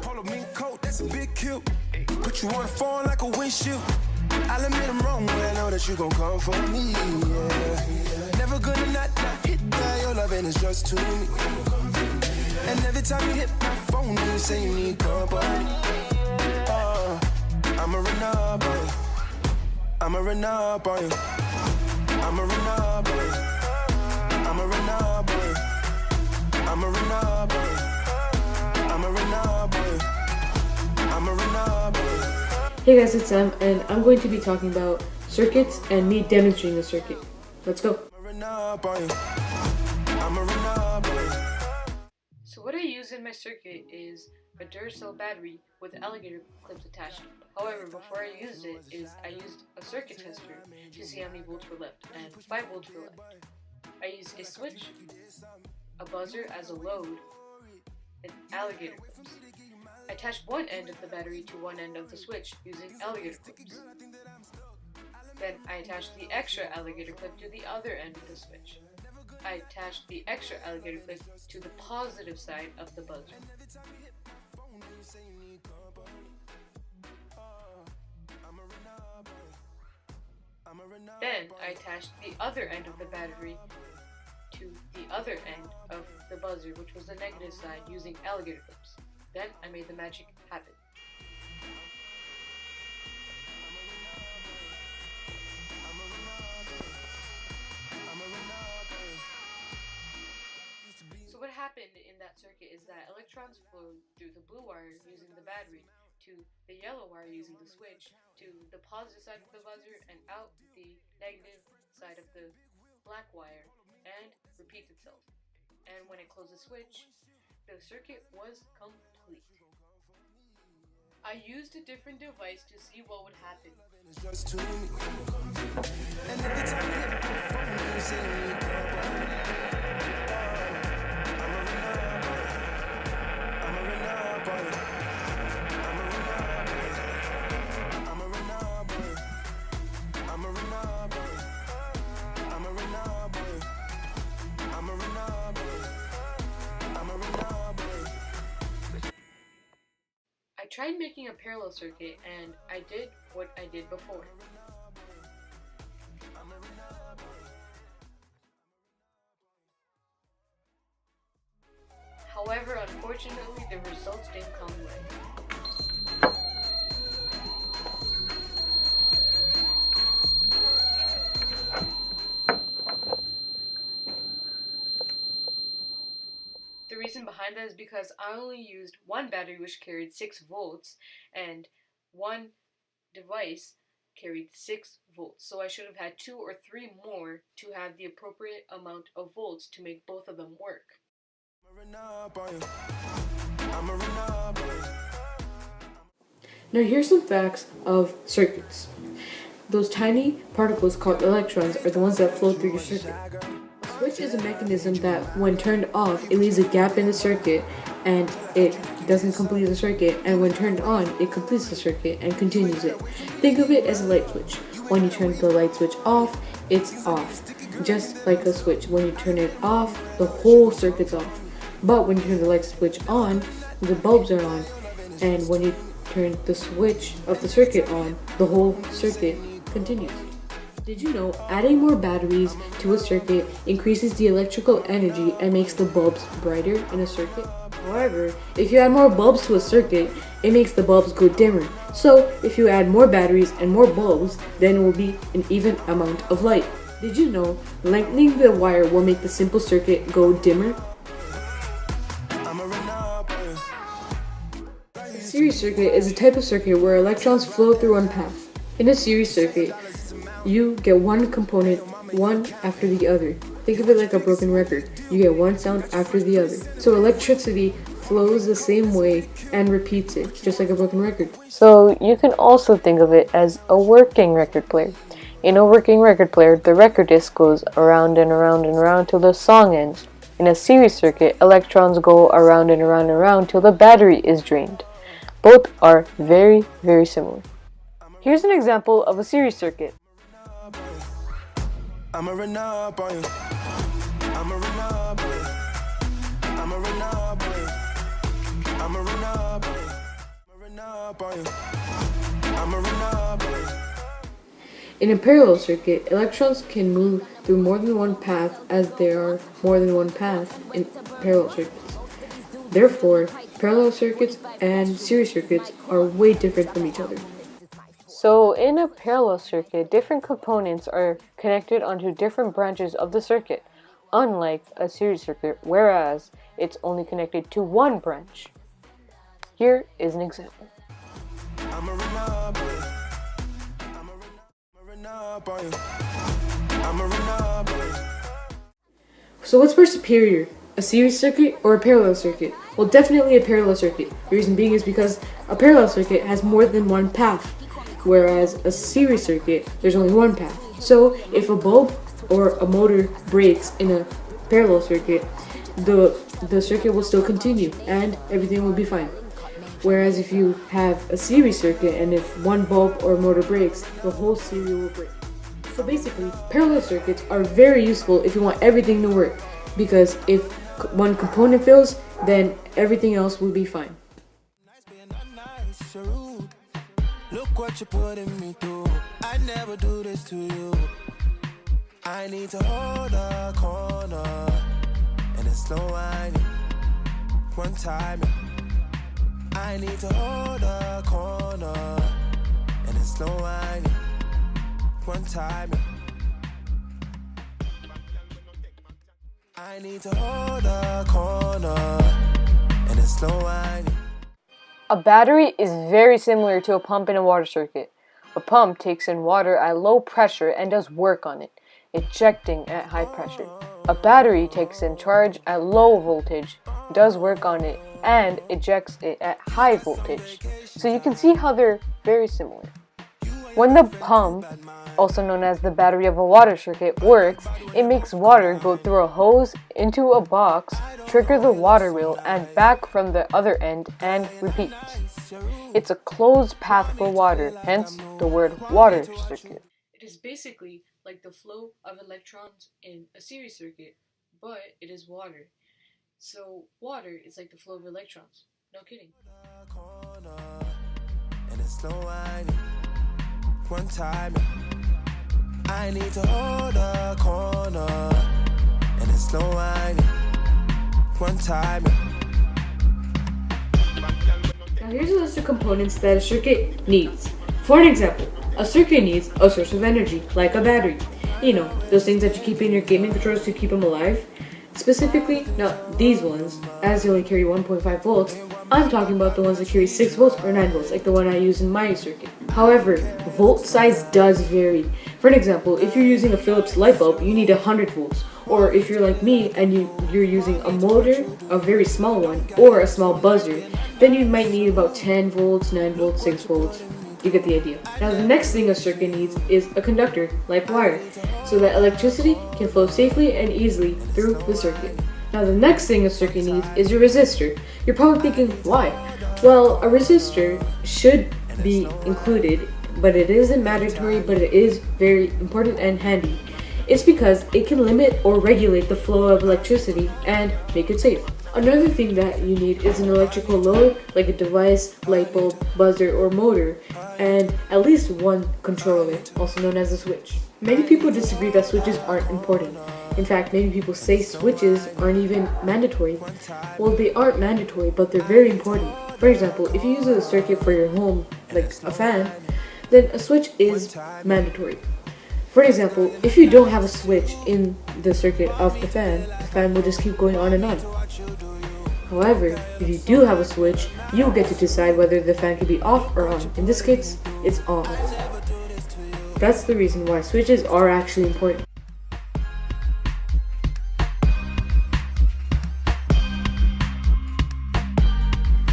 Polo mink coat, that's a big kill. Put you on the phone like a windshield. I'll admit I'm wrong, but I know that you gon' come for me. Yeah. Never gonna not hit that. Your loving is just to me. And every time you hit my phone, you say you need company. I'ma run up on you. I'ma run up on you. I'ma run up on you. I'ma run up on you. I'ma run up on you. I'ma run up on you. I'ma run up on you. Hey guys, it's Sam, and I'm going to be talking about circuits and me demonstrating a circuit. Let's go. So what I use in my circuit is a Duracell battery with alligator clips attached. However, before I used it, I used a circuit tester to see how many volts were left, and 5 volts were left. I used a switch, a buzzer as a load, and alligator clips. I attached one end of the battery to one end of the switch using alligator clips. Then I attached the extra alligator clip to the other end of the switch. I attached the extra alligator clip to the positive side of the buzzer. Then I attached the other end of the battery to the other end of the buzzer, which was the negative side, using alligator clips. Then I made the magic happen. So what happened in that circuit is that electrons flowed through the blue wire using the battery, to the yellow wire using the switch, to the positive side of the buzzer, and out the negative side of the black wire, and repeats itself. And when it closed the switch, the circuit was complete. I used a different device to see what would happen. I tried making a parallel circuit, and I did what I did before. However, unfortunately, the results didn't come right. The reason behind that is because I only used one battery which carried 6 volts, and one device carried 6 volts. So I should have had 2 or 3 more to have the appropriate amount of volts to make both of them work. Now here's some facts of circuits. Those tiny particles called electrons are the ones that flow through your circuit. A switch is a mechanism that, when turned off, it leaves a gap in the circuit and it doesn't complete the circuit, and when turned on, it completes the circuit and continues it. Think of it as a light switch. When you turn the light switch off, it's off. Just like a switch, when you turn it off, the whole circuit's off. But when you turn the light switch on, the bulbs are on, and when you turn the switch of the circuit on, the whole circuit continues. Did you know adding more batteries to a circuit increases the electrical energy and makes the bulbs brighter in a circuit? However, if you add more bulbs to a circuit, it makes the bulbs go dimmer. So if you add more batteries and more bulbs, then it will be an even amount of light. Did you know lengthening the wire will make the simple circuit go dimmer? A series circuit is a type of circuit where electrons flow through one path. In a series circuit, you get one component, one after the other. Think of it like a broken record. You get one sound after the other. So electricity flows the same way and repeats it, just like a broken record. So you can also think of it as a working record player. In a working record player, the record disc goes around and around and around till the song ends. In a series circuit, electrons go around and around and around till the battery is drained. Both are very, very similar. Here's an example of a series circuit. I'ma run up on you. I'ma run up on you. I'ma run up on you. on you. I'ma run up on you. In a parallel circuit, electrons can move through more than one path as there are more than one path in parallel circuits. Therefore, parallel circuits and series circuits are way different from each other. So in a parallel circuit, different components are connected onto different branches of the circuit, unlike a series circuit, whereas it's only connected to one branch. Here is an example. I'ma run up on you. I'ma run up on you. I'ma run up on you. So what's more superior, a series circuit or a parallel circuit? Well, definitely a parallel circuit. The reason being is because a parallel circuit has more than one path, whereas a series circuit, there's only one path. So if a bulb or a motor breaks in a parallel circuit, the circuit will still continue and everything will be fine. Whereas if you have a series circuit and if one bulb or motor breaks, the whole series will break. So basically, parallel circuits are very useful if you want everything to work, because if one component fails, then everything else will be fine. Look what you're putting me through. I never do this to you. I need to hold a corner and it's slow whining. One time, I need to hold a corner and it's slow whining. One time, I need to hold a corner and it's slow whining. A battery is very similar to a pump in a water circuit. A pump takes in water at low pressure and does work on it, ejecting at high pressure. A battery takes in charge at low voltage, does work on it, and ejects it at high voltage. So you can see how they're very similar. When the pump, also known as the battery of a water circuit, works, it makes water go through a hose into a box, trigger the water wheel, and back from the other end, and repeat. It's a closed path for water, hence the word water circuit. It is basically like the flow of electrons in a series circuit, but it is water. So water is like the flow of electrons. No kidding. And it's slow whining. One time, I need to hold a corner and it's slow whining. One time. Now here's a list of components that a circuit needs. For an example, a circuit needs a source of energy, like a battery. You know, those things that you keep in your gaming controllers to keep them alive. Specifically, not these ones, as they only carry 1.5 volts. I'm talking about the ones that carry 6 volts or 9 volts, like the one I use in my circuit. However, volt size does vary. For an example, if you're using a Philips light bulb, you need 100 volts. Or if you're like me and you're using a motor, a very small one, or a small buzzer, then you might need about 10 volts, 9 volts, 6 volts. You get the idea. Now the next thing a circuit needs is a conductor, like wire, so that electricity can flow safely and easily through the circuit. Now the next thing a circuit needs is a resistor. You're probably thinking, why? Well, a resistor should be included, but it isn't mandatory, but it is very important and handy. It's because it can limit or regulate the flow of electricity and make it safe. Another thing that you need is an electrical load, like a device, light bulb, buzzer, or motor, and at least one controller, also known as a switch. Many people disagree that switches aren't important. In fact, many people say switches aren't even mandatory. Well, they aren't mandatory, but they're very important. For example, if you use a circuit for your home, like a fan, then a switch is mandatory. For example, if you don't have a switch in the circuit of the fan will just keep going on and on. However, if you do have a switch, you will get to decide whether the fan can be off or on. In this case, it's on. That's the reason why switches are actually important.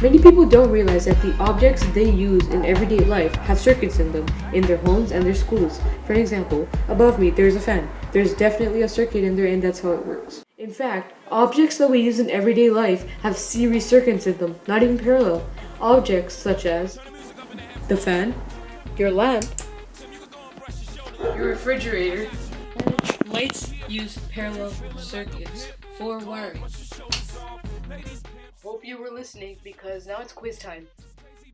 Many people don't realize that the objects they use in everyday life have circuits in them, in their homes and their schools. For example, above me there's a fan. There's definitely a circuit in there, and that's how it works. In fact, objects that we use in everyday life have series circuits in them, not even parallel. Objects such as the fan, your lamp, your refrigerator, and lights use parallel circuits for wiring. Hope you were listening, because now it's quiz time.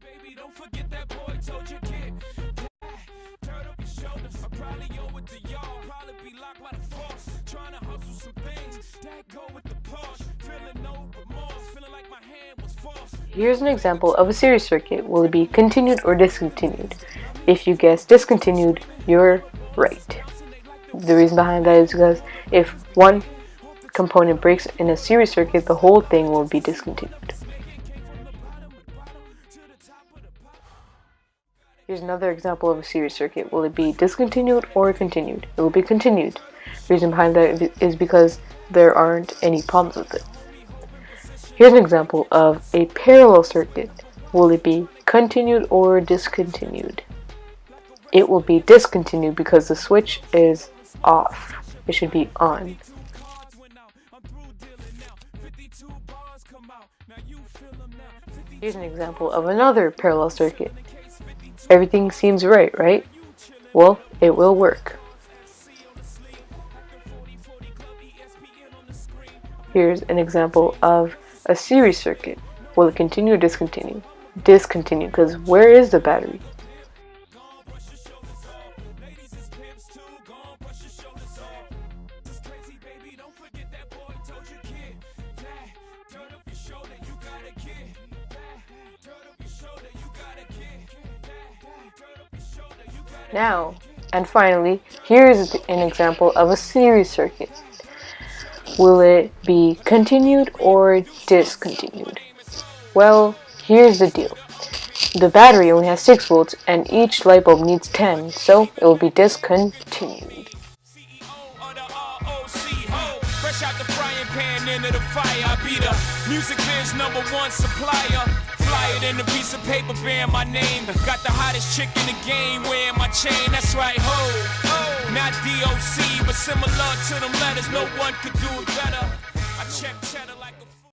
baby, don't forget that boy told you kid. Turn up your shoulders. I probably owe it to y'all. Probably be locked by the force. Trying to hustle some things. That go with the Porsche. Feeling no remorse. Feeling like my hand was forced. Here's an example of a series circuit. Will it be continued or discontinued? If you guess discontinued, you're right. The reason behind that is because if one component breaks in a series circuit, the whole thing will be discontinued. Here's another example of a series circuit. Will it be discontinued or continued? It will be continued. The reason behind that is because there aren't any problems with it. Here's an example of a parallel circuit. Will it be continued or discontinued? It will be discontinued because the switch is off. It should be on. Here's an example of another parallel circuit. Everything seems right, right? Well, it will work. Here's an example of a series circuit. Will it continue or discontinue? Discontinue, because where is the battery? Now, and finally, here's an example of a series circuit. Will it be continued or discontinued? Well, here's the deal. The battery only has 6 volts and each light bulb needs 10, so it will be discontinued. Fresh out the frying pan into the fire. I be the music biz #1 supplier. Fly it in a piece of paper bearing my name. Got the hottest chick in the game wearing my chain. That's right, ho. Not DOC, but similar to them letters. No one could do it better. I check cheddar.